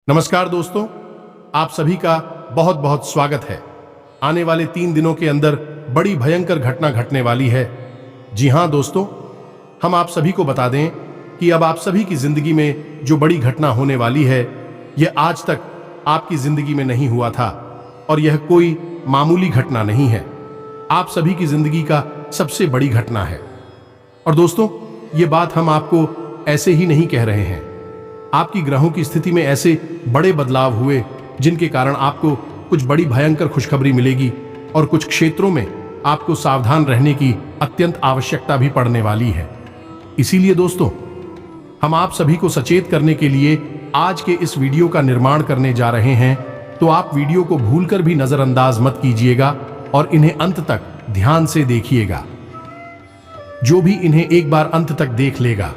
नमस्कार दोस्तों, आप सभी का बहुत बहुत स्वागत है। आने वाले 3 दिनों के अंदर बड़ी भयंकर घटना घटने वाली है। जी हां दोस्तों, हम आप सभी को बता दें कि अब आप सभी की जिंदगी में जो बड़ी घटना होने वाली है, यह आज तक आपकी जिंदगी में नहीं हुआ था और यह कोई मामूली घटना नहीं है। आप सभी की जिंदगी का सबसे बड़ी घटना है। और दोस्तों, ये बात हम आपको ऐसे ही नहीं कह रहे हैं। आपकी ग्रहों की स्थिति में ऐसे बड़े बदलाव हुए जिनके कारण आपको कुछ बड़ी भयंकर खुशखबरी मिलेगी और कुछ क्षेत्रों में आपको सावधान रहने की अत्यंत आवश्यकता भी पड़ने वाली है। इसीलिए दोस्तों, हम आप सभी को सचेत करने के लिए आज के इस वीडियो का निर्माण करने जा रहे हैं। तो आप वीडियो को भूलकर भी नजरअंदाज मत कीजिएगा और इन्हें अंत तक ध्यान से देखिएगा। जो भी इन्हें एक बार अंत तक देख लेगा,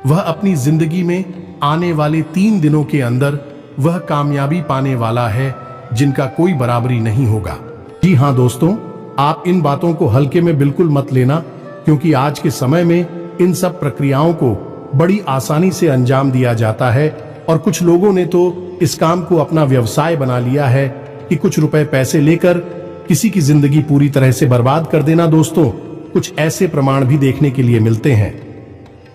वह अपनी जिंदगी में आने वाले 3 दिनों के अंदर वह कामयाबी पाने वाला है जिनका कोई बराबरी नहीं होगा। जी हां दोस्तों, आप इन बातों को हल्के में बिल्कुल मत लेना, क्योंकि आज के समय में इन सब प्रक्रियाओं को बड़ी आसानी से अंजाम दिया जाता है और कुछ लोगों ने तो इस काम को अपना व्यवसाय बना लिया है कि कुछ रुपए पैसे लेकर किसी की जिंदगी पूरी तरह से बर्बाद कर देना। दोस्तों, कुछ ऐसे प्रमाण भी देखने के लिए मिलते हैं।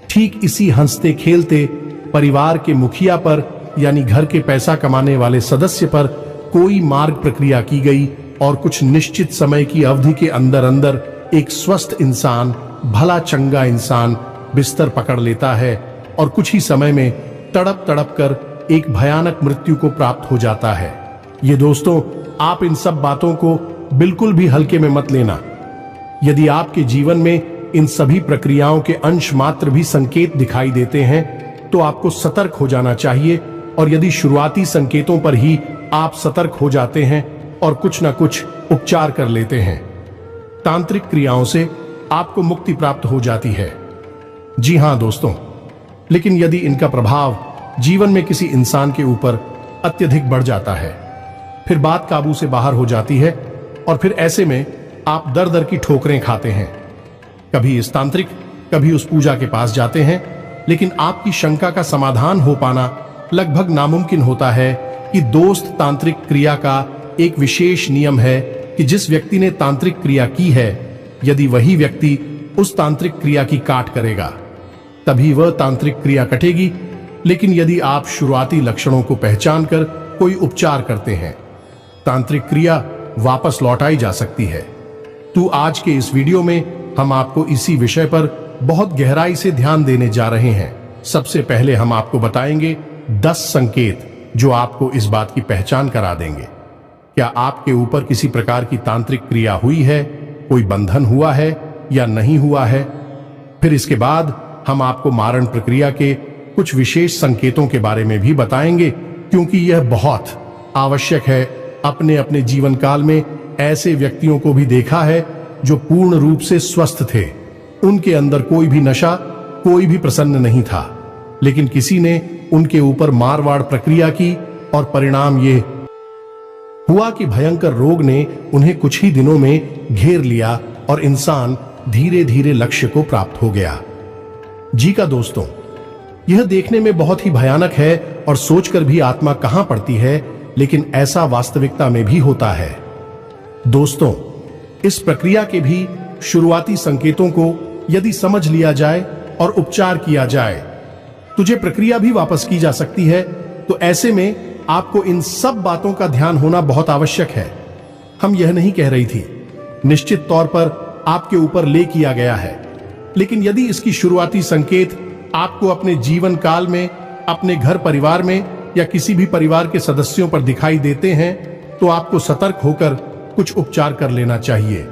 ठीक इसी हंसते खेलते परिवार के मुखिया पर, यानी घर के पैसा कमाने वाले सदस्य पर कोई मार्ग प्रक्रिया की गई और कुछ निश्चित समय की अवधि के अंदर अंदर एक स्वस्थ इंसान, भला चंगा इंसान बिस्तर पकड़ लेता है और कुछ ही समय में तड़प तड़प कर एक भयानक मृत्यु को प्राप्त हो जाता है। ये दोस्तों, आप इन सब बातों को बिल्कुल भी हल्के में मत लेना। यदि आपके जीवन में इन सभी प्रक्रियाओं के अंश मात्र भी संकेत दिखाई देते हैं तो आपको सतर्क हो जाना चाहिए। और यदि शुरुआती संकेतों पर ही आप सतर्क हो जाते हैं और कुछ ना कुछ उपचार कर लेते हैं, तांत्रिक क्रियाओं से आपको मुक्ति प्राप्त हो जाती है। जी हां दोस्तों, लेकिन यदि इनका प्रभाव जीवन में किसी इंसान के ऊपर अत्यधिक बढ़ जाता है, फिर बात काबू से बाहर हो जाती है और फिर ऐसे में आप दर दर की ठोकरें खाते हैं। कभी इस तांत्रिक, कभी उस पूजा के पास जाते हैं, लेकिन आपकी शंका का समाधान हो पाना लगभग नामुमकिन होता है कि दोस्त, तांत्रिक क्रिया का एक विशेष नियम है कि जिस व्यक्ति ने तांत्रिक क्रिया की है, यदि वही व्यक्ति उस तांत्रिक क्रिया की काट करेगा, तभी वह तांत्रिक क्रिया कटेगी। लेकिन यदि आप शुरुआती लक्षणों को पहचान कर कोई उपचार करते हैं, तांत्रिक क्रिया वापस लौटाई जा सकती है। तो आज के इस वीडियो में हम आपको इसी विषय पर बहुत गहराई से ध्यान देने जा रहे हैं। सबसे पहले हम आपको बताएंगे 10 संकेत जो आपको इस बात की पहचान करा देंगे क्या आपके ऊपर किसी प्रकार की तांत्रिक क्रिया हुई है, कोई बंधन हुआ है या नहीं हुआ है। फिर इसके बाद हम आपको मारण प्रक्रिया के कुछ विशेष संकेतों के बारे में भी बताएंगे, क्योंकि यह बहुत आवश्यक है। अपने अपने जीवन काल में ऐसे व्यक्तियों को भी देखा है जो पूर्ण रूप से स्वस्थ थे, उनके अंदर कोई भी नशा, कोई भी प्रसन्न नहीं था, लेकिन किसी ने उनके ऊपर मारवाड़ प्रक्रिया की और परिणाम ये हुआ कि भयंकर रोग ने उन्हें कुछ ही दिनों में घेर लिया और इंसान धीरे धीरे लक्ष्य को प्राप्त हो गया। जी का दोस्तों, यह देखने में बहुत ही भयानक है और सोचकर भी आत्मा कहां पड़ती है, लेकिन ऐसा वास्तविकता में भी होता है। दोस्तों, इस प्रक्रिया के भी शुरुआती संकेतों को यदि समझ लिया जाए और उपचार किया जाए, तुझे प्रक्रिया भी वापस की जा सकती है। तो ऐसे में आपको इन सब बातों का ध्यान होना बहुत आवश्यक है। हम यह नहीं कह रही थी, निश्चित तौर पर आपके ऊपर ले किया गया है, लेकिन यदि इसकी शुरुआती संकेत आपको अपने जीवन काल में, अपने घर परिवार में या किसी भी परिवार के सदस्यों पर दिखाई देते हैं, तो आपको सतर्क होकर कुछ उपचार कर लेना चाहिए।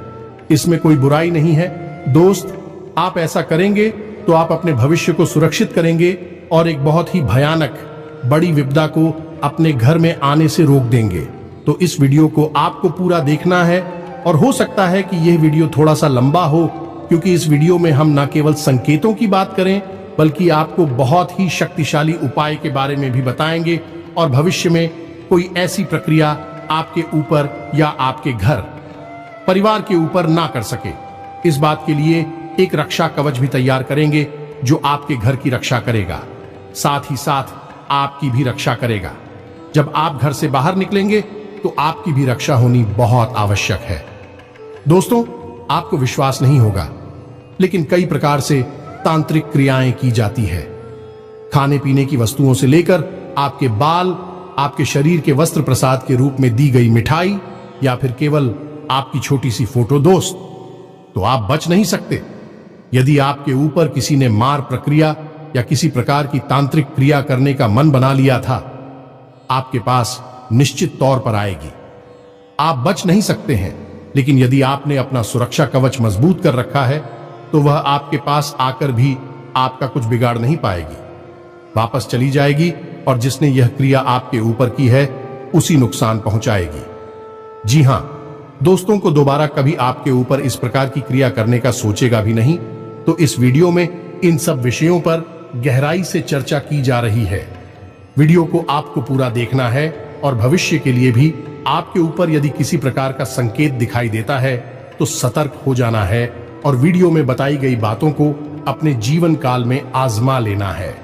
इसमें कोई बुराई नहीं है दोस्त। आप ऐसा करेंगे तो आप अपने भविष्य को सुरक्षित करेंगे और एक बहुत ही भयानक बड़ी विपदा को अपने घर में आने से रोक देंगे। तो इस वीडियो को आपको पूरा देखना है और हो सकता है कि यह वीडियो थोड़ा सा लंबा हो, क्योंकि इस वीडियो में हम न केवल संकेतों की बात करें, बल्कि आपको बहुत ही शक्तिशाली उपाय के बारे में भी बताएंगे और भविष्य में कोई ऐसी प्रक्रिया आपके ऊपर या आपके घर परिवार के ऊपर ना कर सके। इस बात के लिए एक रक्षा कवच भी तैयार करेंगे जो आपके घर की रक्षा करेगा। साथ ही साथ आपकी भी रक्षा करेगा। जब आप घर से बाहर निकलेंगे तो आपकी भी रक्षा होनी बहुत आवश्यक है। दोस्तों, आपको विश्वास नहीं होगा, लेकिन कई प्रकार से तांत्रिक क्रियाएं की जाती है। खाने पीने की वस्तुओं से लेकर आपके बाल, आपके शरीर के वस्त्र प्रसाद के रूप में दी गई मिठाई, या फिर केवल आपकी छोटी सी फोटो दोस्त, तो आप बच नहीं सकते। यदि आपके ऊपर किसी ने मार प्रक्रिया या किसी प्रकार की तांत्रिक क्रिया करने का मन बना लिया था, आपके पास निश्चित तौर पर आएगी। आप बच नहीं सकते हैं, लेकिन यदि आपने अपना सुरक्षा कवच मजबूत कर रखा है तो वह आपके पास आकर भी आपका कुछ बिगाड़ नहीं पाएगी। वापस चली जाएगी और जिसने यह क्रिया आपके ऊपर की है उसी नुकसान पहुंचाएगी। जी हां, दोस्तों को दोबारा कभी आपके ऊपर इस प्रकार की क्रिया करने का सोचेगा भी नहीं। तो इस वीडियो में इन सब विषयों पर गहराई से चर्चा की जा रही है। वीडियो को आपको पूरा देखना है और भविष्य के लिए भी आपके ऊपर यदि किसी प्रकार का संकेत दिखाई देता है तो सतर्क हो जाना है और वीडियो में बताई गई बातों को अपने जीवन काल में आजमा लेना है,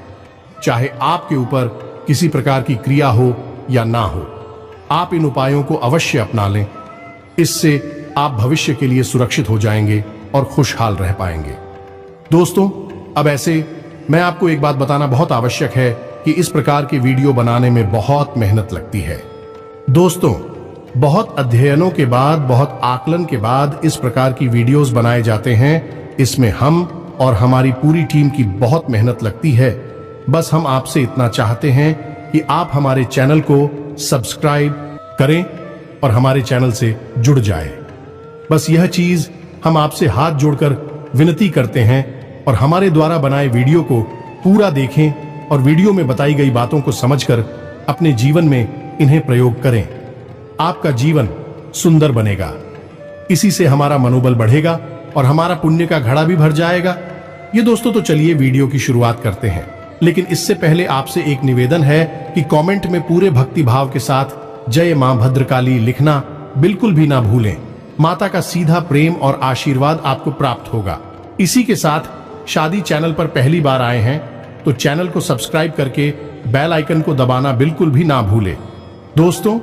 चाहे आपके ऊपर किसी प्रकार की क्रिया हो या ना हो। आप इन उपायों को अवश्य अपना लें, इससे आप भविष्य के लिए सुरक्षित हो जाएंगे और खुशहाल रह पाएंगे। दोस्तों, अब ऐसे मैं आपको एक बात बताना बहुत आवश्यक है कि इस प्रकार की वीडियो बनाने में बहुत मेहनत लगती है। दोस्तों, बहुत अध्ययनों के बाद, बहुत आकलन के बाद इस प्रकार की वीडियोस बनाए जाते हैं। इसमें हम और हमारी पूरी टीम की बहुत मेहनत लगती है। बस हम आपसे इतना चाहते हैं कि आप हमारे चैनल को सब्सक्राइब करें और हमारे चैनल से जुड़ जाएं। बस यह चीज हम आपसे हाथ जोड़कर विनती करते हैं और हमारे द्वारा बनाए वीडियो को पूरा देखें और वीडियो में बताई गई बातों को समझकर अपने जीवन में इन्हें प्रयोग करें। आपका जीवन सुंदर बनेगा, इसी से हमारा मनोबल बढ़ेगा और हमारा पुण्य का घड़ा भी भर जाएगा। ये दोस्तों, तो चलिए वीडियो की शुरुआत करते हैं, लेकिन इससे पहले आपसे एक निवेदन है कि कमेंट में पूरे भक्ति भाव के साथ जय मां भद्रकाली लिखना बिल्कुल भी ना भूलें। माता का सीधा प्रेम और आशीर्वाद आपको प्राप्त होगा। इसी के साथ शादी चैनल पर पहली बार आए हैं तो चैनल को सब्सक्राइब करके बेल आइकन को दबाना बिल्कुल भी ना भूलें। दोस्तों,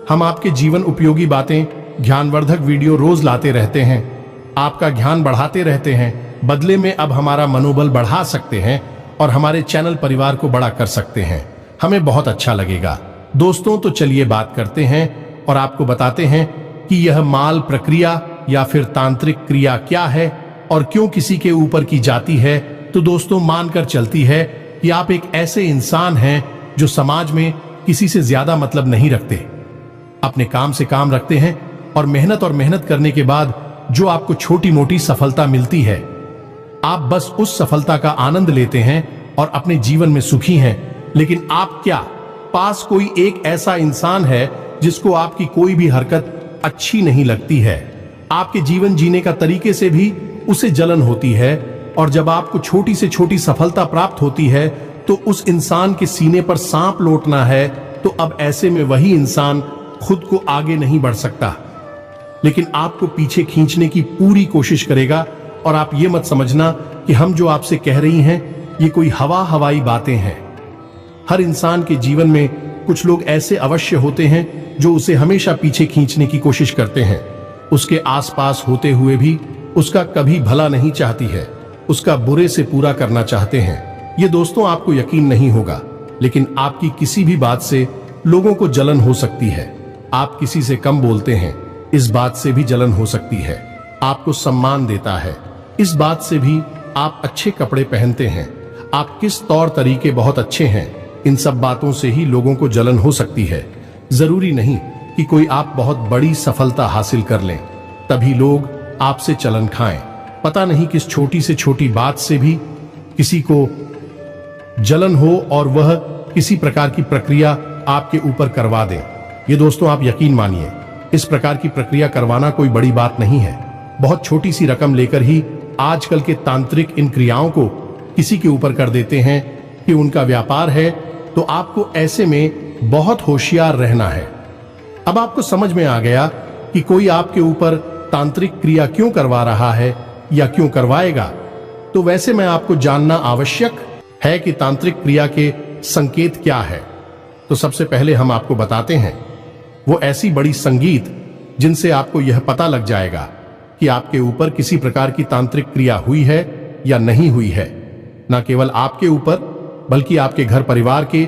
हम आपके जीवन उपयोगी बातें, ज्ञानवर्धक वीडियो रोज लाते रहते हैं, आपका ज्ञान बढ़ाते रहते हैं। बदले में अब हमारा मनोबल बढ़ा सकते हैं और हमारे चैनल परिवार को बड़ा कर सकते हैं। हमें बहुत अच्छा लगेगा। दोस्तों, तो चलिए बात करते हैं और आपको बताते हैं कि यह माल प्रक्रिया या फिर तांत्रिक क्रिया क्या है और क्यों किसी के ऊपर की जाती है। तो दोस्तों, मानकर चलती है कि आप एक ऐसे इंसान हैं जो समाज में किसी से ज्यादा मतलब नहीं रखते, अपने काम से काम रखते हैं और मेहनत करने के बाद जो आपको छोटी मोटी सफलता मिलती है, आप बस उस सफलता का आनंद लेते हैं और अपने जीवन में सुखी हैं। लेकिन आप क्या पास कोई एक ऐसा इंसान है जिसको आपकी कोई भी हरकत अच्छी नहीं लगती है? आपके जीवन जीने का तरीके से भी उसे जलन होती है और जब आपको छोटी से छोटी सफलता प्राप्त होती है तो उस इंसान के सीने पर सांप लौटना है। तो अब ऐसे में वही इंसान खुद को आगे नहीं बढ़ सकता, लेकिन आपको पीछे खींचने की पूरी कोशिश करेगा। और आप ये मत समझना कि हम जो आपसे कह रही हैं ये कोई हवाई बातें हैं। हर इंसान के जीवन में कुछ लोग ऐसे अवश्य होते हैं जो उसे हमेशा पीछे खींचने की कोशिश करते हैं, उसके आसपास होते हुए भी उसका कभी भला नहीं चाहती है, उसका बुरे से पूरा करना चाहते हैं। ये दोस्तों, आपको यकीन नहीं होगा, लेकिन आपकी किसी भी बात से लोगों को जलन हो सकती है। आप किसी से कम बोलते हैं, इस बात से भी जलन हो सकती है। आपको सम्मान देता है, इस बात से भी। आप अच्छे कपड़े पहनते हैं, आप किस तौर तरीके बहुत अच्छे हैं, इन सब बातों से ही लोगों को जलन हो सकती है। जरूरी नहीं कि कोई आप बहुत बड़ी सफलता हासिल कर लें तभी लोग आपसे चलन खाएं। पता नहीं किस छोटी से छोटी बात से भी किसी को जलन हो और वह किसी प्रकार की प्रक्रिया आपके ऊपर करवा दे। ये दोस्तों, आप यकीन मानिए, इस प्रकार की प्रक्रिया करवाना कोई बड़ी बात नहीं है। बहुत छोटी सी रकम लेकर ही आजकल के तांत्रिक इन क्रियाओं को किसी के ऊपर कर देते हैं कि उनका व्यापार है। तो आपको ऐसे में बहुत होशियार रहना है। अब आपको समझ में आ गया कि कोई आपके ऊपर तांत्रिक क्रिया क्यों करवा रहा है या क्यों करवाएगा। तो वैसे में आपको जानना आवश्यक है कि तांत्रिक क्रिया के संकेत क्या है, तो सबसे पहले हम आपको बताते हैं वो ऐसी बड़ी संगीत जिनसे आपको यह पता लग जाएगा कि आपके ऊपर किसी प्रकार की तांत्रिक क्रिया हुई है या नहीं हुई है। न केवल आपके ऊपर बल्कि आपके घर परिवार के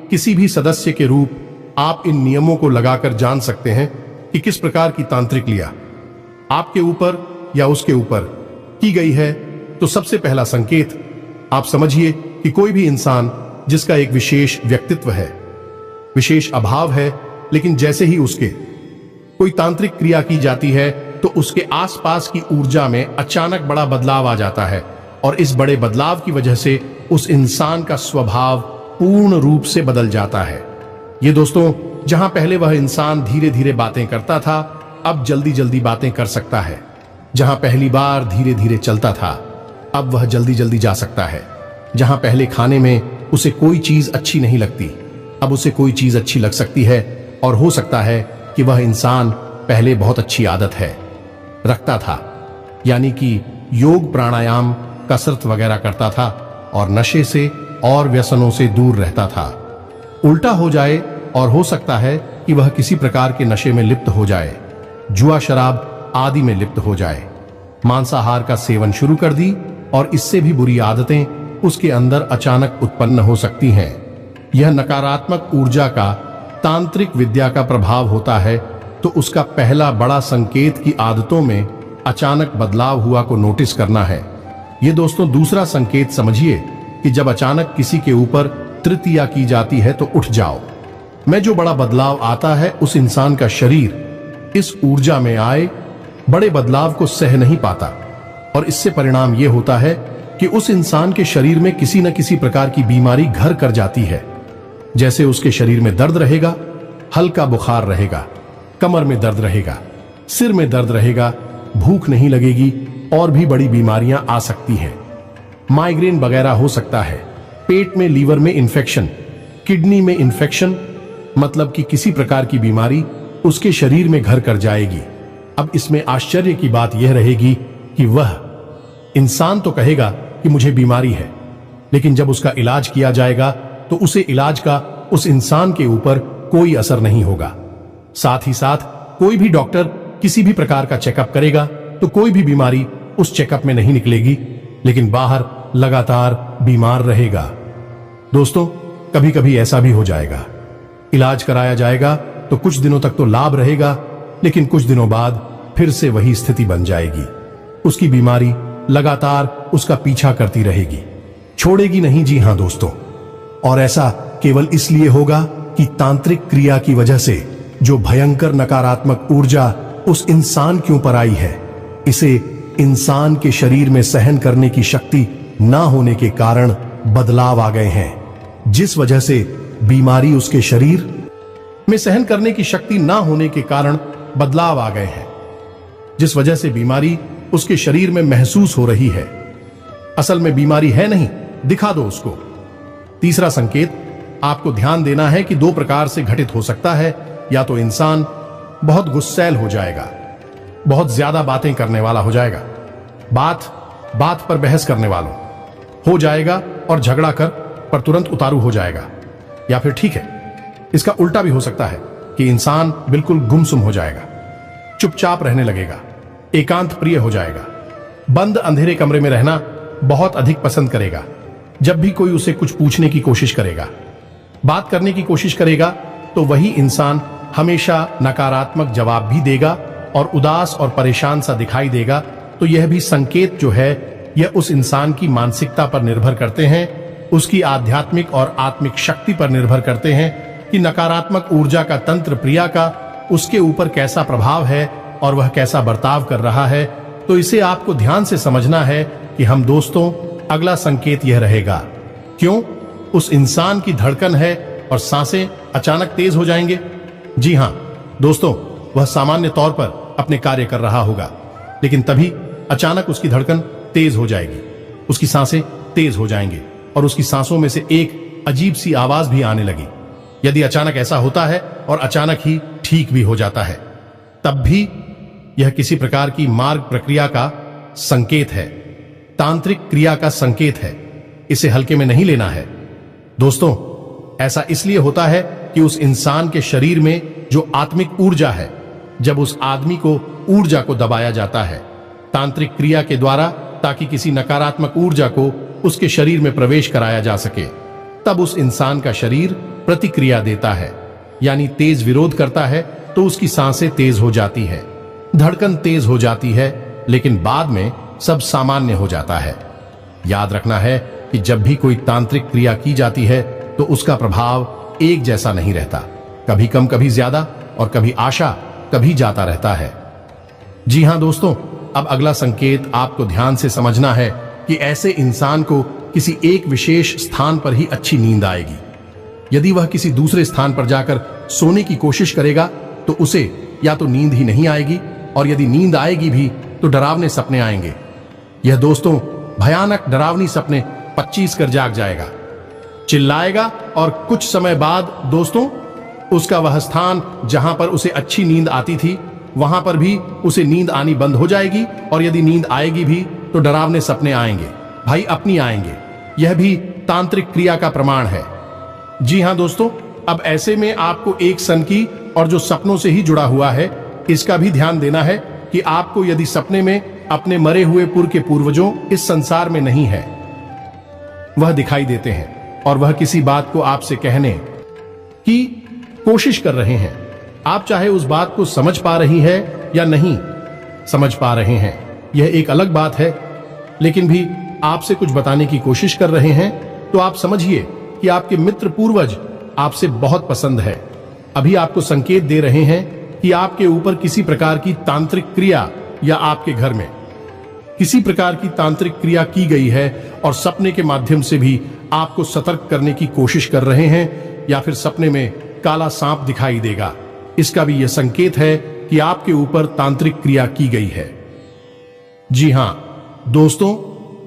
किसी भी सदस्य के रूप आप इन नियमों को लगाकर जान सकते हैं कि किस प्रकार की तांत्रिक क्रिया आपके ऊपर या उसके ऊपर की गई है। तो सबसे पहला संकेत आप समझिए कि कोई भी इंसान जिसका एक विशेष व्यक्तित्व है, विशेष अभाव है, लेकिन जैसे ही उसके कोई तांत्रिक क्रिया की जाती है तो उसके आसपास की ऊर्जा में अचानक बड़ा बदलाव आ जाता है और इस बड़े बदलाव की वजह से उस इंसान का स्वभाव पूर्ण रूप से बदल जाता है। ये दोस्तों, जहां पहले वह इंसान धीरे धीरे बातें करता था, अब जल्दी जल्दी बातें कर सकता है। जहां पहली बार धीरे धीरे चलता था, अब वह जल्दी जल्दी जा सकता है। जहां पहले खाने में उसे कोई चीज अच्छी नहीं लगती, अब उसे कोई चीज अच्छी लग सकती है। और हो सकता है कि वह इंसान पहले बहुत अच्छी आदत रखता था, यानी कि योग, प्राणायाम, कसरत वगैरह करता था और नशे से और व्यसनों से दूर रहता था। उल्टा हो जाए और हो सकता है कि वह किसी प्रकार के नशे में लिप्त हो जाए, जुआ, शराब आदि में लिप्त हो जाए, मांसाहार का सेवन शुरू कर दी और इससे भी बुरी आदतें उसके अंदर अचानक उत्पन्न हो सकती हैं। यह नकारात्मक ऊर्जा का तांत्रिक विद्या का प्रभाव होता है। तो उसका पहला बड़ा संकेत की आदतों में अचानक बदलाव हुआ को नोटिस करना है। ये दोस्तों दूसरा संकेत समझिए कि जब अचानक किसी के ऊपर तृतीया की जाती है तो उठ जाओ में जो बड़ा बदलाव आता है, उस इंसान का शरीर इस ऊर्जा में आए बड़े बदलाव को सह नहीं पाता और इससे परिणाम यह होता है कि उस इंसान के शरीर में किसी न किसी प्रकार की बीमारी घर कर जाती है। जैसे उसके शरीर में दर्द रहेगा, हल्का बुखार रहेगा, कमर में दर्द रहेगा, सिर में दर्द रहेगा, भूख नहीं लगेगी और भी बड़ी बीमारियां आ सकती हैं। माइग्रेन वगैरह हो सकता है, पेट में, लीवर में इन्फेक्शन, किडनी में इन्फेक्शन, मतलब कि किसी प्रकार की बीमारी उसके शरीर में घर कर जाएगी। अब इसमें आश्चर्य की बात यह रहेगी कि वह इंसान तो कहेगा कि मुझे बीमारी है, लेकिन जब उसका इलाज किया जाएगा तो उसे इलाज का उस इंसान के ऊपर कोई असर नहीं होगा। साथ ही साथ कोई भी डॉक्टर किसी भी प्रकार का चेकअप करेगा तो कोई भी बीमारी उस चेकअप में नहीं निकलेगी, लेकिन बाहर लगातार बीमार रहेगा। दोस्तों, कभी कभी ऐसा भी हो जाएगा, इलाज कराया जाएगा तो कुछ दिनों तक तो लाभ रहेगा, लेकिन कुछ दिनों बाद फिर से वही स्थिति बन जाएगी। उसकी बीमारी लगातार उसका पीछा करती रहेगी, छोड़ेगी नहीं। जी हां दोस्तों, और ऐसा केवल इसलिए होगा कि तांत्रिक क्रिया की वजह से जो भयंकर नकारात्मक ऊर्जा उस इंसान के ऊपर आई है, इसे इंसान के शरीर में सहन करने की शक्ति ना होने के कारण बदलाव आ गए हैं, जिस वजह से बीमारी उसके शरीर में सहन करने की शक्ति ना होने के कारण बदलाव आ गए हैं, जिस वजह से बीमारी उसके शरीर में महसूस हो रही है। असल में बीमारी है नहीं, दिखा दो उसको। तीसरा संकेत आपको ध्यान देना है कि दो प्रकार से घटित हो सकता है। या तो इंसान बहुत गुस्सैल हो जाएगा, बहुत ज्यादा बातें करने वाला हो जाएगा, बात बात पर बहस करने वालों हो जाएगा और झगड़ा कर पर तुरंत उतारू हो जाएगा। या फिर ठीक है, इसका उल्टा भी हो सकता है कि इंसान बिल्कुल गुमसुम हो जाएगा, चुपचाप रहने लगेगा, एकांत प्रिय हो जाएगा, बंद अंधेरे कमरे में रहना बहुत अधिक पसंद करेगा। जब भी कोई उसे कुछ पूछने की कोशिश करेगा, बात करने की कोशिश करेगा, तो वही इंसान हमेशा नकारात्मक जवाब भी देगा और उदास और परेशान सा दिखाई देगा। तो यह भी संकेत जो है, यह उस इंसान की मानसिकता पर निर्भर करते हैं, उसकी आध्यात्मिक और आत्मिक शक्ति पर निर्भर करते हैं कि नकारात्मक ऊर्जा का तंत्र प्रिया का उसके ऊपर कैसा प्रभाव है और वह कैसा बर्ताव कर रहा है। तो इसे आपको ध्यान से समझना है कि हम दोस्तों, अगला संकेत यह रहेगा, क्यों उस इंसान की धड़कन है और सांसें अचानक तेज हो जाएंगे। जी हां दोस्तों, वह सामान्य तौर पर अपने कार्य कर रहा होगा, लेकिन तभी अचानक उसकी धड़कन तेज हो जाएगी, उसकी सांसें तेज हो जाएंगी और उसकी सांसों में से एक अजीब सी आवाज भी आने लगी। यदि अचानक ऐसा होता है और अचानक ही ठीक भी हो जाता है, तब भी यह किसी प्रकार की मार्ग प्रक्रिया का संकेत है, तांत्रिक क्रिया का संकेत है। इसे हल्के में नहीं लेना है दोस्तों। ऐसा इसलिए होता है कि उस इंसान के शरीर में जो आत्मिक ऊर्जा है, जब उस आदमी को ऊर्जा को दबाया जाता है तांत्रिक क्रिया के द्वारा, ताकि किसी नकारात्मक ऊर्जा को उसके शरीर में प्रवेश कराया जा सके, तब उस इंसान का शरीर प्रतिक्रिया देता है, यानी तेज विरोध करता है, तो उसकी सांसें तेज हो जाती है, धड़कन तेज हो जाती है, लेकिन बाद में सब सामान्य हो जाता है। याद रखना है कि जब भी कोई तांत्रिक क्रिया की जाती है तो उसका प्रभाव एक जैसा नहीं रहता, कभी कम कभी ज्यादा और कभी आशा कभी जाता रहता है। जी हां दोस्तों, अब अगला संकेत आपको ध्यान से समझना है कि ऐसे इंसान को किसी एक विशेष स्थान पर ही अच्छी नींद आएगी। यदि वह किसी दूसरे स्थान पर जाकर सोने की कोशिश करेगा तो उसे या तो नींद ही नहीं आएगी, और यदि नींद आएगी भी तो डरावने सपने आएंगे। यह दोस्तों भयानक डरावनी सपने 25 कर जाग जाएगा, चिल्लाएगा, और कुछ समय बाद दोस्तों उसका वह स्थान जहां पर उसे अच्छी नींद आती थी वहां पर भी उसे नींद आनी बंद हो जाएगी, और यदि नींद आएगी भी तो डरावने सपने आएंगे, भाई अपनी आएंगे। यह भी तांत्रिक क्रिया का प्रमाण है। जी हां दोस्तों, अब ऐसे में आपको एक सन की और जो सपनों से ही जुड़ा हुआ है, इसका भी ध्यान देना है कि आपको यदि सपने में अपने मरे हुए पूर्व के पूर्वजों इस संसार में नहीं है, वह दिखाई देते हैं और वह किसी बात को आपसे कहने की कोशिश कर रहे हैं, आप चाहे उस बात को समझ पा रही है या नहीं समझ पा रहे हैं, यह एक अलग बात है, लेकिन भी आपसे कुछ बताने की कोशिश कर रहे हैं, तो आप समझिए कि आपके मित्र पूर्वज आपसे बहुत पसंद है। अभी आपको संकेत दे रहे हैं कि आपके ऊपर किसी प्रकार की तांत्रिक क्रिया या आपके घर में किसी प्रकार की तांत्रिक क्रिया की गई है, और सपने के माध्यम से भी आपको सतर्क करने की कोशिश कर रहे हैं, या फिर सपने में काला सांप दिखाई देगा। इसका भी यह संकेत है कि आपके ऊपर तांत्रिक क्रिया की गई है। जी हां दोस्तों,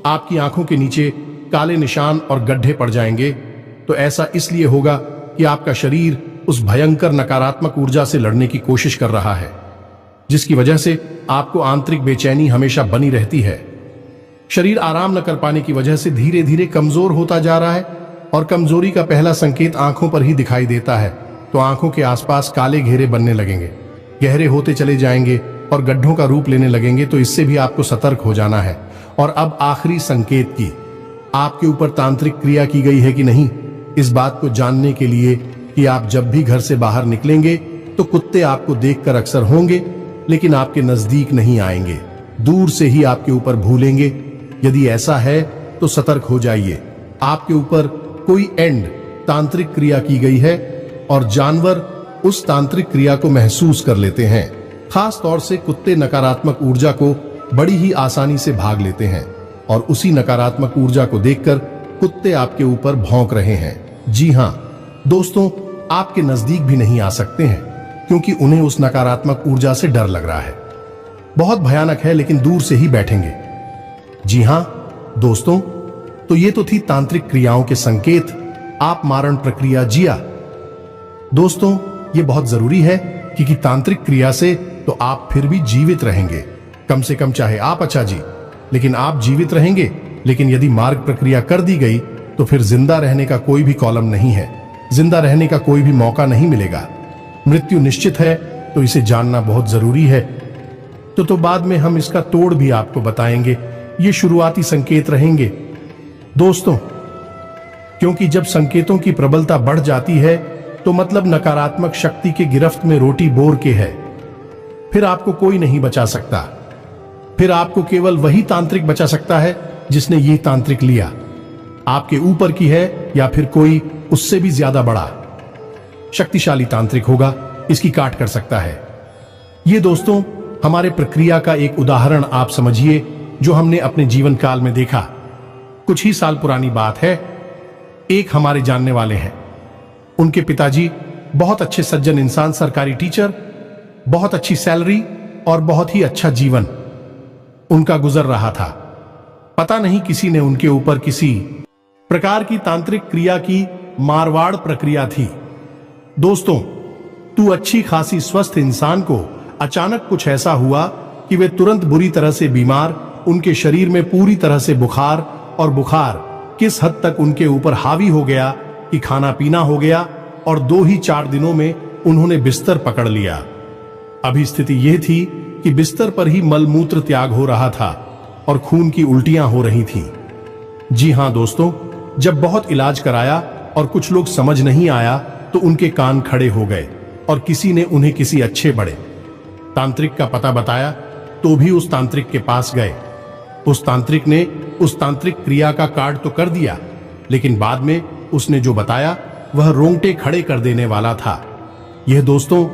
आपकी आंखों के नीचे काले निशान और गड्ढे पड़ जाएंगे, तो ऐसा इसलिए होगा कि आपका शरीर उस भयंकर नकारात्मक ऊर्जा से लड़ने की कोशिश कर रहा है, जिसकी वजह से आपको आंतरिक बेचैनी हमेशा बनी रहती है। शरीर आराम न कर पाने की वजह से धीरे धीरे कमजोर होता जा रहा है, और कमजोरी का पहला संकेत आंखों पर ही दिखाई देता है, तो आंखों के आसपास काले घेरे बनने लगेंगे, गहरे होते चले जाएंगे और गड्ढों का रूप लेने लगेंगे, तो इससे भी आपको सतर्क हो जाना है। और अब आखिरी संकेत की, आपके ऊपर तांत्रिक क्रिया की गई है कि नहीं, इस बात को जानने के लिए कि आप जब भी घर से बाहर निकलेंगे तो कुत्ते आपको देखकर अक्सर होंगे, लेकिन आपके नजदीक नहीं आएंगे, दूर से ही आपके ऊपर भूलेंगे। यदि ऐसा है तो सतर्क हो जाइए, आपके ऊपर कोई एंड तांत्रिक क्रिया की गई है, और जानवर उस तांत्रिक क्रिया को महसूस कर लेते हैं। खास तौर से कुत्ते नकारात्मक ऊर्जा को बड़ी ही आसानी से भाग लेते हैं, और उसी नकारात्मक ऊर्जा को देखकर कुत्ते आपके ऊपर भौंक रहे हैं। जी हां दोस्तों, आपके नजदीक भी नहीं आ सकते हैं, क्योंकि उन्हें उस नकारात्मक ऊर्जा से डर लग रहा है। बहुत भयानक है, लेकिन दूर से ही बैठेंगे। जी हां दोस्तों, तो ये तो थी तांत्रिक क्रियाओं के संकेत। आप मारण प्रक्रिया जिया। दोस्तों, ये बहुत जरूरी है क्योंकि तांत्रिक क्रिया से तो आप फिर भी जीवित रहेंगे, कम से कम चाहे आप अच्छा जी, लेकिन आप जीवित रहेंगे। लेकिन यदि मार्ग प्रक्रिया कर दी गई तो फिर जिंदा रहने का कोई भी कॉलम नहीं है, जिंदा रहने का कोई भी मौका नहीं मिलेगा। मृत्यु निश्चित है, तो इसे जानना बहुत जरूरी है। तो बाद में हम इसका तोड़ भी आपको बताएंगे। ये शुरुआती संकेत रहेंगे दोस्तों, क्योंकि जब संकेतों की प्रबलता बढ़ जाती है तो मतलब नकारात्मक शक्ति के गिरफ्त में रोटी बोर के है। फिर आपको कोई नहीं बचा सकता, फिर आपको केवल वही तांत्रिक बचा सकता है जिसने ये तांत्रिक लिया, आपके ऊपर की है या फिर कोई उससे भी ज्यादा बड़ा शक्तिशाली तांत्रिक होगा, इसकी काट कर सकता है। ये दोस्तों हमारे प्रक्रिया का एक उदाहरण आप समझिए, जो हमने अपने जीवन काल में देखा। कुछ ही साल पुरानी बात है। एक हमारे जानने वाले हैं, उनके पिताजी बहुत अच्छे सज्जन इंसान, सरकारी टीचर, बहुत अच्छी सैलरी और बहुत ही अच्छा जीवन उनका गुजर रहा था। पता नहीं किसी ने उनके ऊपर किसी प्रकार की तांत्रिक क्रिया की मारवाड़ प्रक्रिया थी। दोस्तों, तू अच्छी खासी स्वस्थ इंसान को अचानक कुछ ऐसा हुआ कि वे तुरंत बुरी तरह से बीमार, उनके शरीर में पूरी तरह से बुखार, और बुखार किस हद तक उनके ऊपर हावी हो गया कि खाना पीना हो गया और 2 ही 4 दिनों में उन्होंने बिस्तर पकड़ लिया। अभी स्थिति यह थी कि बिस्तर पर ही मलमूत्र त्याग हो रहा था और खून की उल्टियां हो रही थीं। जी हां दोस्तों, जब बहुत इलाज कराया और कुछ लोग समझ नहीं आया तो उनके कान खड़े हो गए और किसी ने उन्हें किसी अच्छे बड़े तांत्रिक का पता बताया तो भी उस तांत्रिक के पास गए। उस तांत्रिक ने उस तांत्रिक क्रिया का कार्ड तो कर दिया, लेकिन बाद में उसने जो बताया वह रोंगटे खड़े कर देने वाला था। यह दोस्तों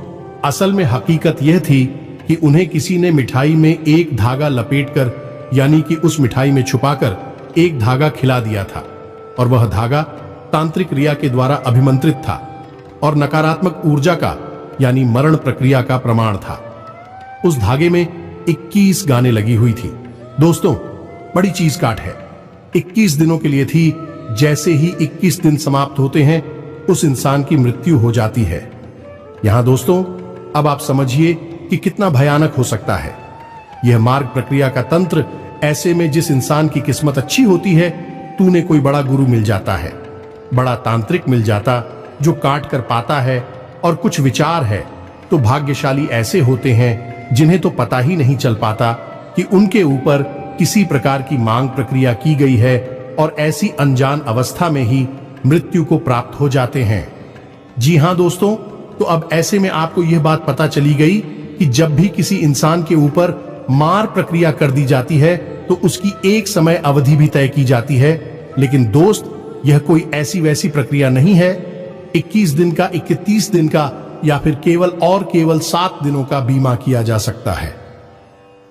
असल में हकीकत यह थी कि उन्हें किसी ने मिठाई में एक धागा लपेटकर, यानी कि उस मिठाई में छुपाकर एक धागा खिला दिया था और वह धागा तांत्रिक क्रिया के द्वारा अभिमंत्रित था और नकारात्मक ऊर्जा का यानी मरण प्रक्रिया का प्रमाण था। उस धागे में 21 गाने लगी हुई थी। दोस्तों बड़ी चीज काट है, 21 दिनों के लिए थी। जैसे ही 21 दिन समाप्त होते हैं उस इंसान की मृत्यु हो जाती है। यहां दोस्तों अब आप समझिए कि कितना भयानक हो सकता है यह मार्ग प्रक्रिया का तंत्र। ऐसे में जिस इंसान की किस्मत अच्छी होती है, तूने कोई बड़ा गुरु मिल जाता है, बड़ा तांत्रिक मिल जाता जो काट कर पाता है और कुछ विचार है, तो भाग्यशाली ऐसे होते हैं जिन्हें तो पता ही नहीं चल पाता कि उनके ऊपर किसी प्रकार की मांग प्रक्रिया की गई है और ऐसी अनजान अवस्था में ही मृत्यु को प्राप्त हो जाते हैं। जी हां दोस्तों, तो अब ऐसे में आपको यह बात पता चली गई कि जब भी किसी इंसान के ऊपर मार प्रक्रिया कर दी जाती है तो उसकी एक समय अवधि भी तय की जाती है। लेकिन दोस्त यह कोई ऐसी वैसी प्रक्रिया नहीं है 21 दिन का, 31 दिन का या फिर केवल 7 दिनों का बीमा किया जा सकता है।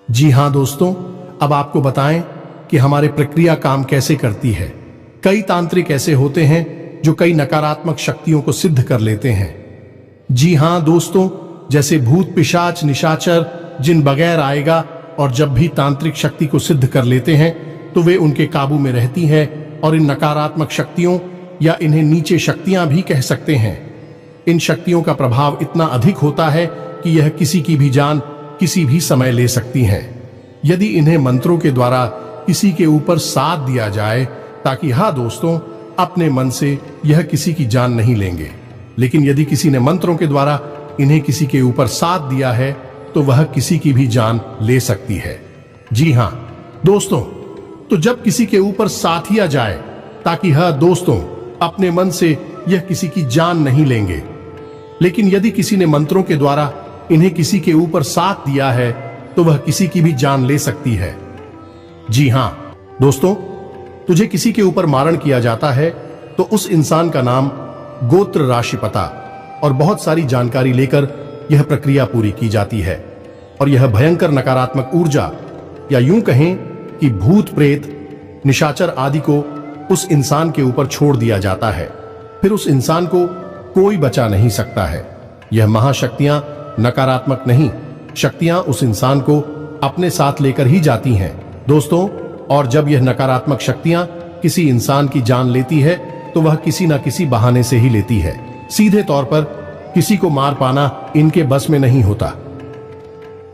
जी हां दोस्तों, अब आपको बताएं कि हमारे प्रक्रिया काम कैसे करती है। कई तांत्रिक ऐसे होते हैं जो कई नकारात्मक शक्तियों को सिद्ध कर लेते हैं। जी हां दोस्तों, जैसे भूत पिशाच निशाचर जिन बगैर आएगा, और जब भी तांत्रिक शक्ति को सिद्ध कर लेते हैं तो वे उनके काबू में रहती है और इन नकारात्मक शक्तियों या इन्हें नीचे शक्तियां भी कह सकते हैं। इन शक्तियों का प्रभाव इतना अधिक होता है कि यह किसी की भी जान किसी भी समय ले सकती हैं। यदि इन्हें मंत्रों के द्वारा किसी के ऊपर साध दिया जाए, ताकि हाँ दोस्तों अपने मन से यह किसी की जान नहीं लेंगे, लेकिन यदि किसी ने मंत्रों के द्वारा इन्हें किसी के ऊपर साध दिया है तो वह किसी की भी जान ले सकती है। जी हां दोस्तों, तो जब किसी के ऊपर साथिया जाए, ताकि हाँ दोस्तों अपने मन से यह किसी की जान नहीं लेंगे, लेकिन यदि किसी ने मंत्रों के द्वारा इन्हें किसी के ऊपर साथ दिया है तो वह किसी की भी जान ले सकती है। जी हां दोस्तों, तुझे किसी के ऊपर मारण किया जाता है तो उस इंसान का नाम, गोत्र, राशि, पता और बहुत सारी जानकारी लेकर यह प्रक्रिया पूरी की जाती है और यह भयंकर नकारात्मक ऊर्जा या यूं कहें कि भूत प्रेत निशाचर आदि को उस इंसान के ऊपर छोड़ दिया जाता है। फिर उस इंसान को कोई बचा नहीं सकता है। यह महाशक्तियां नकारात्मक नहीं, शक्तियां उस इंसान को अपने साथ लेकर ही जाती हैं दोस्तों। और जब यह नकारात्मक शक्तियां किसी इंसान की जान लेती है तो वह किसी न किसी बहाने से ही लेती है। सीधे तौर पर किसी को मार पाना इनके बस में नहीं होता।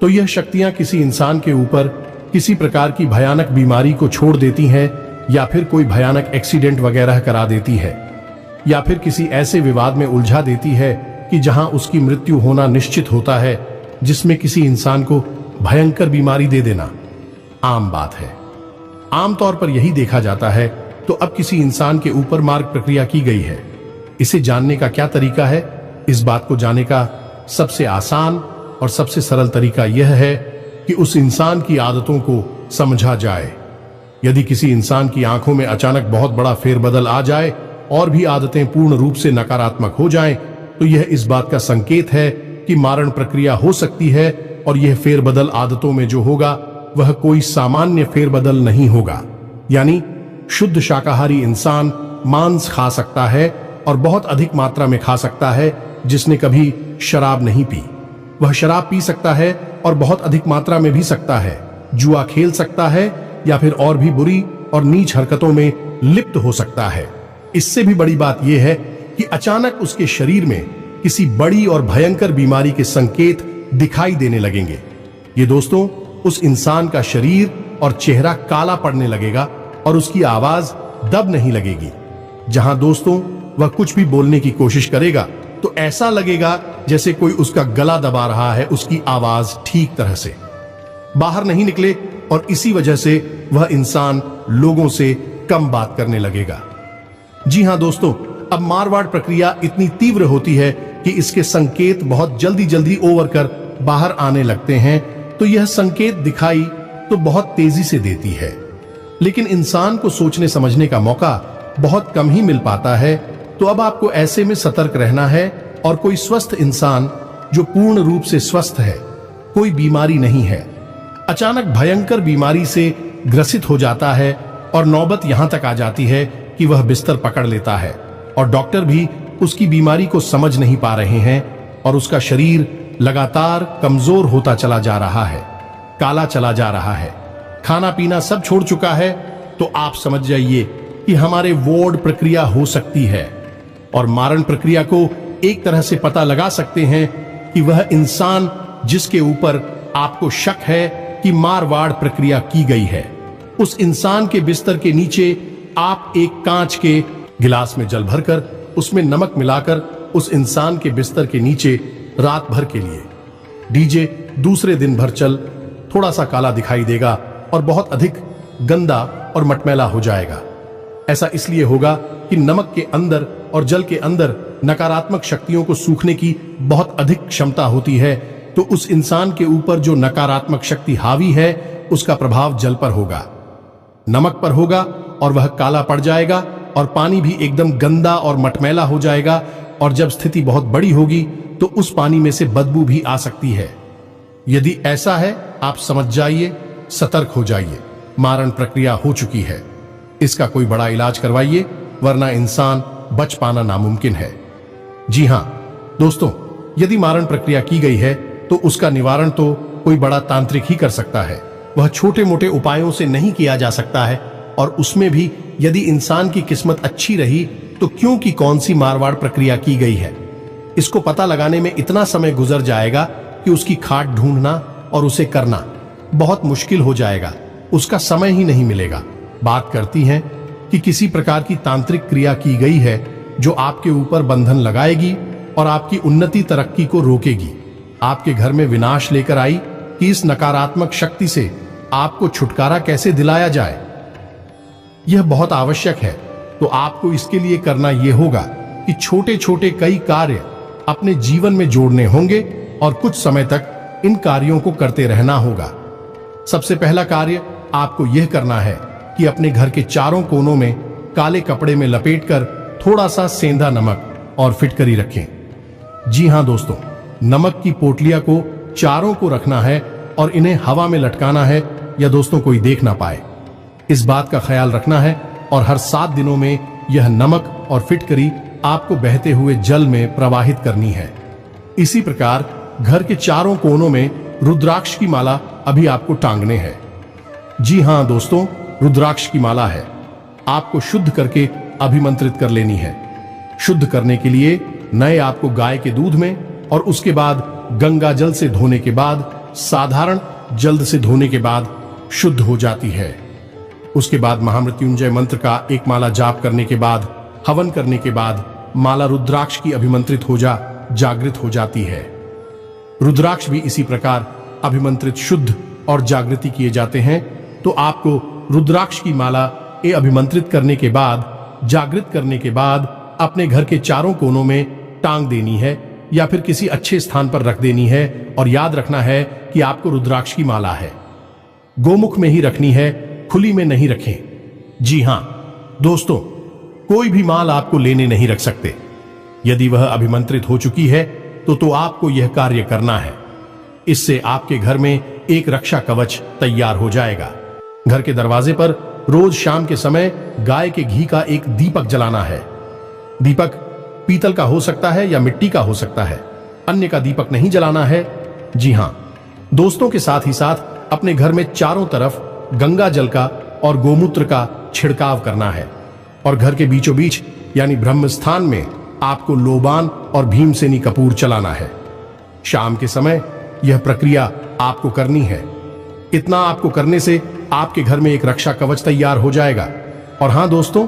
तो यह शक्तियां किसी इंसान के ऊपर किसी प्रकार की भयानक बीमारी को छोड़ देती हैं, या फिर कोई भयानक एक्सीडेंट वगैरह करा देती है, या फिर किसी ऐसे विवाद में उलझा देती है कि जहां उसकी मृत्यु होना निश्चित होता है, जिसमें किसी इंसान को भयंकर बीमारी दे देना आम बात है। आमतौर पर यही देखा जाता है। तो अब किसी इंसान के ऊपर मार्ग प्रक्रिया की गई है, इसे जानने का क्या तरीका है? इस बात को जानने का सबसे आसान और सबसे सरल तरीका यह है कि उस इंसान की आदतों को समझा जाए। यदि किसी इंसान की आंखों में अचानक बहुत बड़ा फेरबदल आ जाए और भी आदतें पूर्ण रूप से नकारात्मक हो जाएं, तो यह इस बात का संकेत है कि मारण प्रक्रिया हो सकती है। और यह फेरबदल आदतों में जो होगा वह कोई सामान्य फेरबदल नहीं होगा। यानी शुद्ध शाकाहारी इंसान मांस खा सकता है और बहुत अधिक मात्रा में खा सकता है। जिसने कभी शराब नहीं पी वह शराब पी सकता है और बहुत अधिक मात्रा में भी सकता है। जुआ खेल सकता है या फिर और भी बुरी और नीच हरकतों में लिप्त हो सकता है। इससे भी बड़ी बात यह है कि अचानक उसके शरीर में किसी बड़ी और भयंकर बीमारी के संकेत दिखाई देने लगेंगे। ये दोस्तों उस इंसान का शरीर और चेहरा काला पड़ने लगेगा और उसकी आवाज दब नहीं लगेगी। जहां दोस्तों वह कुछ भी बोलने की कोशिश करेगा तो ऐसा लगेगा जैसे कोई उसका गला दबा रहा है, उसकी आवाज ठीक तरह से बाहर नहीं निकले, और इसी वजह से वह इंसान लोगों से कम बात करने लगेगा। जी हां दोस्तों, अब मारवाड़ प्रक्रिया इतनी तीव्र होती है कि इसके संकेत बहुत जल्दी जल्दी ओवर कर बाहर आने लगते हैं, तो यह संकेत दिखाई तो बहुत तेजी से देती है, लेकिन इंसान को सोचने समझने का मौका बहुत कम ही मिल पाता है। तो अब आपको ऐसे में सतर्क रहना है, और कोई स्वस्थ इंसान जो पूर्ण रूप से स्वस्थ है, कोई बीमारी नहीं है, अचानक भयंकर बीमारी से ग्रसित हो जाता है और नौबत यहां तक आ जाती है कि वह बिस्तर पकड़ लेता है और डॉक्टर भी उसकी बीमारी को समझ नहीं पा रहे हैं, और उसका शरीर लगातार कमजोर होता चला जा रहा है, काला चला जा रहा है, खाना पीना सब छोड़ चुका है, तो आप समझ जाइए कि हमारे वार्ड प्रक्रिया हो सकती है। और मारण प्रक्रिया को एक तरह से पता लगा सकते हैं कि वह इंसान जिसके ऊपर आपको शक है कि मारवाड़ प्रक्रिया की गई है, उस इंसान के बिस्तर के नीचे आप एक कांच के गिलास में जल भरकर उसमें नमक मिलाकर उस इंसान के बिस्तर के नीचे रात भर के लिए डीजे दूसरे दिन भर चल, थोड़ा सा काला दिखाई देगा और बहुत अधिक गंदा और मटमैला हो जाएगा। ऐसा इसलिए होगा कि नमक के अंदर और जल के अंदर नकारात्मक शक्तियों को सूखने की बहुत अधिक क्षमता होती है, तो उस इंसान के ऊपर जो नकारात्मक शक्ति हावी है उसका प्रभाव जल पर होगा, नमक पर होगा, और वह काला पड़ जाएगा, और पानी भी एकदम गंदा और मटमैला हो जाएगा, और जब स्थिति बहुत बड़ी होगी तो उस पानी में से बदबू भी आ सकती है। यदि ऐसा है, आप समझ जाइए, सतर्क हो जाइए, मारण प्रक्रिया हो चुकी है, इसका कोई बड़ा इलाज करवाइए, वरना इंसान बच पाना नामुमकिन है। जी हां दोस्तों, यदि मारण प्रक्रिया की गई है तो उसका निवारण तो कोई बड़ा तांत्रिक ही कर सकता है, वह छोटे मोटे उपायों से नहीं किया जा सकता है, और उसमें भी यदि इंसान की किस्मत अच्छी रही तो क्योंकि कौन सी मारवाड़ प्रक्रिया की गई है, इसको पता लगाने में इतना समय गुजर जाएगा कि उसकी खाट ढूंढना और उसे करना बहुत मुश्किल हो जाएगा, उसका समय ही नहीं मिलेगा। बात करती हैं कि किसी प्रकार की तांत्रिक क्रिया की गई है जो आपके ऊपर बंधन लगाएगी और आपकी उन्नति तरक्की को रोकेगी, आपके घर में विनाश लेकर आई कि इस नकारात्मक शक्ति से आपको छुटकारा कैसे दिलाया जाए, यह बहुत आवश्यक है। तो आपको इसके लिए करना यह होगा कि छोटे छोटे कई कार्य अपने जीवन में जोड़ने होंगे और कुछ समय तक इन कार्यों को करते रहना होगा। सबसे पहला कार्य आपको यह करना है कि अपने घर के चारों कोनों में काले कपड़े में लपेटकर थोड़ा सा सेंधा नमक और फिटकरी रखें। जी हां दोस्तों, नमक की पोटलियां को चारों को रखना है और इन्हें हवा में लटकाना है या दोस्तों कोई देख ना पाए, इस बात का ख्याल रखना है। और हर 7 दिनों में यह नमक और फिटकरी आपको बहते हुए जल में प्रवाहित करनी है। इसी प्रकार घर के चारों कोनों में रुद्राक्ष की माला अभी आपको टांगने हैं। जी हां दोस्तों, रुद्राक्ष की माला है, आपको शुद्ध करके अभिमंत्रित कर लेनी है। शुद्ध करने के लिए नए आपको गाय के दूध में और उसके बाद गंगा जल से धोने के बाद, साधारण जल से धोने के बाद शुद्ध हो जाती है। उसके बाद महामृत्युंजय मंत्र का एक माला जाप करने के बाद, हवन करने के बाद माला रुद्राक्ष की अभिमंत्रित हो जागृत हो जाती है। रुद्राक्ष भी इसी प्रकार अभिमंत्रित, शुद्ध और जागृति किए जाते हैं। तो आपको रुद्राक्ष की माला ये अभिमंत्रित करने के बाद, जागृत करने के बाद अपने घर के चारों कोनों में टांग देनी है या फिर किसी अच्छे स्थान पर रख देनी है। और याद रखना है कि आपको रुद्राक्ष की माला है गोमुख में ही रखनी है, खुली में नहीं रखें। जी हां दोस्तों, कोई भी माल आपको लेने नहीं रख सकते। यदि वह अभिमंत्रित हो चुकी है तो आपको यह कार्य करना है। इससे आपके घर में एक रक्षा कवच तैयार हो जाएगा। घर के दरवाजे पर रोज शाम के समय गाय के घी का एक दीपक जलाना है। दीपक पीतल का हो सकता है या मिट्टी का हो सकता है, अन्य का दीपक नहीं जलाना है। जी हां दोस्तों, के साथ ही साथ अपने घर में चारों तरफ गंगा जल का और गोमूत्र का छिड़काव करना है। और घर के बीचों बीच यानी ब्रह्म स्थान में आपको लोबान और भीमसेनी कपूर चलाना है। शाम के समय यह प्रक्रिया आपको करनी है। इतना आपको करने से आपके घर में एक रक्षा कवच तैयार हो जाएगा। और हां दोस्तों,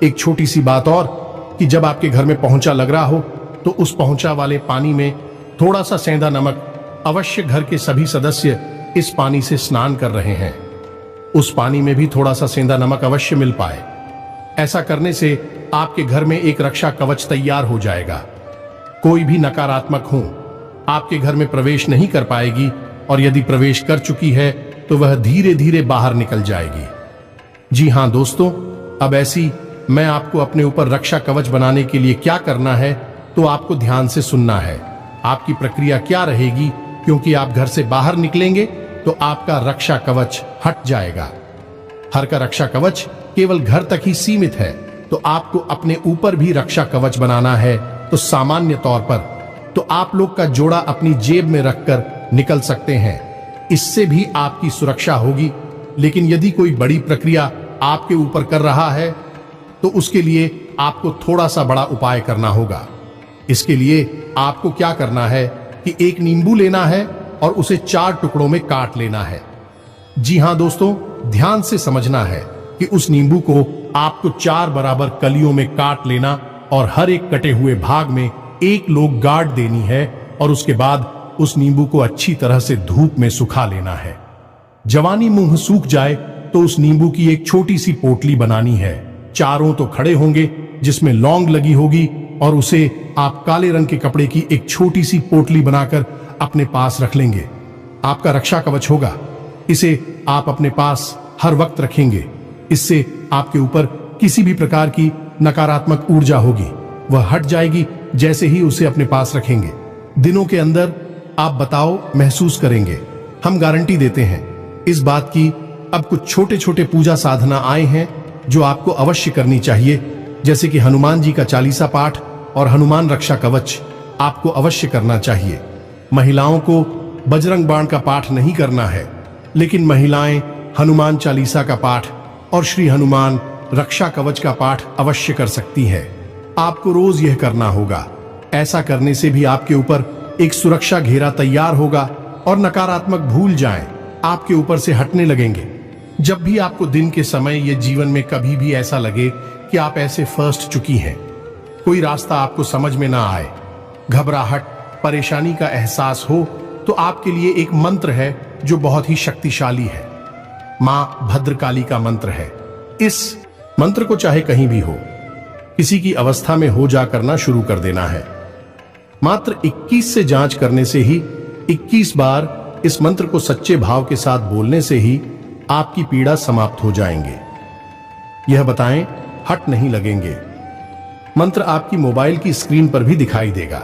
एक छोटी सी बात और, कि जब आपके घर में पहुंचा लग रहा हो तो उस पहुंचा वाले पानी में थोड़ा सा सेंधा नमक अवश्य घर के सभी सदस्य इस पानी से स्नान कर रहे हैं। उस पानी में भी थोड़ा सा सेंधा नमक अवश्य मिल पाए। ऐसा करने से आपके घर में एक रक्षा कवच तैयार हो जाएगा। कोई भी नकारात्मक हो आपके घर में प्रवेश नहीं कर पाएगी, और यदि प्रवेश कर चुकी है तो वह धीरे धीरे बाहर निकल जाएगी। जी हां दोस्तों, अब ऐसी मैं आपको अपने ऊपर रक्षा कवच बनाने के लिए क्या करना है तो आपको ध्यान से सुनना है। आपकी प्रक्रिया क्या रहेगी, क्योंकि आप घर से बाहर निकलेंगे तो आपका रक्षा कवच हट जाएगा। हर का रक्षा कवच केवल घर तक ही सीमित है, तो आपको अपने ऊपर भी रक्षा कवच बनाना है। तो सामान्य तौर पर तो आप लोग का जोड़ा अपनी जेब में रखकर निकल सकते हैं, इससे भी आपकी सुरक्षा होगी। लेकिन यदि कोई बड़ी प्रक्रिया आपके ऊपर कर रहा है तो उसके लिए आपको थोड़ा सा बड़ा उपाय करना होगा। इसके लिए आपको क्या करना है कि एक नींबू लेना है और उसे 4 टुकड़ों में काट लेना है। जी हां दोस्तों, ध्यान से समझना है कि उस नींबू को आपको 4 बराबर कलियों में काट लेना और हर एक कटे हुए भाग में एक लोग गाड़ देनी है, और उसके बाद उस नींबू को अच्छी तरह से धूप में सुखा लेना है। जवानी मुंह सूख जाए तो उस नींबू की एक छोटी सी पोटली बनानी है। चारों तो खड़े होंगे जिसमें लौंग लगी होगी, और उसे आप काले रंग के कपड़े की एक छोटी सी पोटली बनाकर अपने पास रख लेंगे। आपका रक्षा कवच होगा। इसे आप अपने पास हर वक्त रखेंगे। इससे आपके ऊपर किसी भी प्रकार की नकारात्मक ऊर्जा होगी वह हट जाएगी जैसे ही उसे अपने पास रखेंगे। दिनों के अंदर आप बताओ महसूस करेंगे। हम गारंटी देते हैं इस बात की। अब कुछ छोटे छोटे पूजा साधना आए हैं जो आपको अवश्य करनी चाहिए, जैसे कि हनुमान जी का 40 पाठ और हनुमान रक्षा कवच आपको अवश्य करना चाहिए। महिलाओं को बजरंग बाण का पाठ नहीं करना है, लेकिन महिलाएं हनुमान 40 का पाठ और श्री हनुमान रक्षा कवच का पाठ अवश्य कर सकती है। आपको रोज यह करना होगा। ऐसा करने से भी आपके ऊपर एक सुरक्षा घेरा तैयार होगा और नकारात्मक भूल जाएं आपके ऊपर से हटने लगेंगे। जब भी आपको दिन के समय ये जीवन में कभी भी ऐसा लगे कि आप ऐसे फंस चुकी हैं, कोई रास्ता आपको समझ में ना आए, घबराहट, परेशानी का एहसास हो, तो आपके लिए एक मंत्र है जो बहुत ही शक्तिशाली है। मां भद्रकाली का मंत्र है। इस मंत्र को चाहे कहीं भी हो, किसी की अवस्था में हो जा करना शुरू कर देना है। मात्र 21 से जांच करने से ही 21 बार इस मंत्र को सच्चे भाव के साथ बोलने से ही आपकी पीड़ा समाप्त हो जाएंगे। यह बताएं हट नहीं लगेंगे। मंत्र आपकी मोबाइल की स्क्रीन पर भी दिखाई देगा।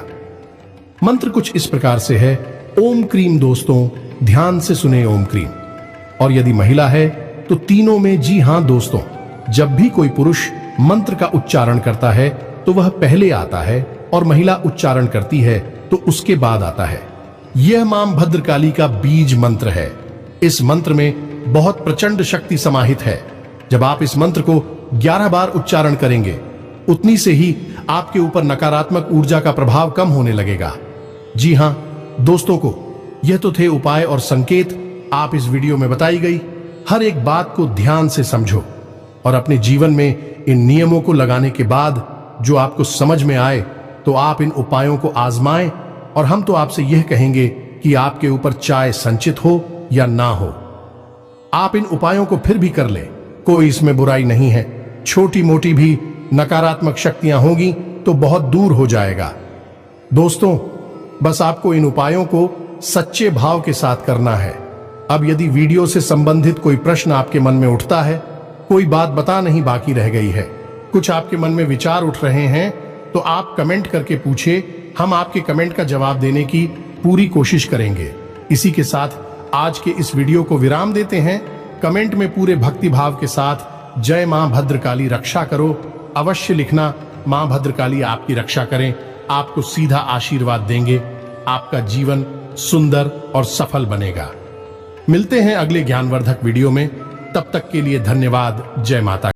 मंत्र कुछ इस प्रकार से है। ओम क्रीम। दोस्तों ध्यान से सुने ओम क्रीम। और यदि महिला है तो तीनों में। जी हां दोस्तों, जब भी कोई पुरुष मंत्र का उच्चारण करता है तो वह पहले आता है, और महिला उच्चारण करती है तो उसके बाद आता है। यह मां भद्रकाली का बीज मंत्र है। इस मंत्र में बहुत प्रचंड शक्ति समाहित है। जब आप इस मंत्र को 11 बार उच्चारण करेंगे, उतनी से ही आपके ऊपर नकारात्मक ऊर्जा का प्रभाव कम होने लगेगा। जी हां दोस्तों को यह तो थे उपाय और संकेत आप इस वीडियो में बताई गई। हर एक बात को ध्यान से समझो और अपने जीवन में इन नियमों को लगाने के बाद जो आपको समझ में आए तो आप इन उपायों को आजमाएं। और हम तो आपसे यह कहेंगे कि आपके ऊपर चाहे संचित हो या ना हो, आप इन उपायों को फिर भी कर लें। कोई इसमें बुराई नहीं है। छोटी मोटी भी नकारात्मक शक्तियां होंगी तो बहुत दूर हो जाएगा। दोस्तों बस आपको इन उपायों को सच्चे भाव के साथ करना है। अब यदि वीडियो से संबंधित कोई प्रश्न आपके मन में उठता है, कोई बात बता नहीं बाकी रह गई है, कुछ आपके मन में विचार उठ रहे हैं, तो आप कमेंट करके पूछे। हम आपके कमेंट का जवाब देने की पूरी कोशिश करेंगे। इसी के साथ आज के इस वीडियो को विराम देते हैं। कमेंट में पूरे भक्ति भाव के साथ जय मां भद्रकाली रक्षा करो अवश्य लिखना। मां भद्रकाली आपकी रक्षा करें, आपको सीधा आशीर्वाद देंगे। आपका जीवन सुंदर और सफल बनेगा। मिलते हैं अगले ज्ञानवर्धक वीडियो में। तब तक के लिए धन्यवाद। जय माता।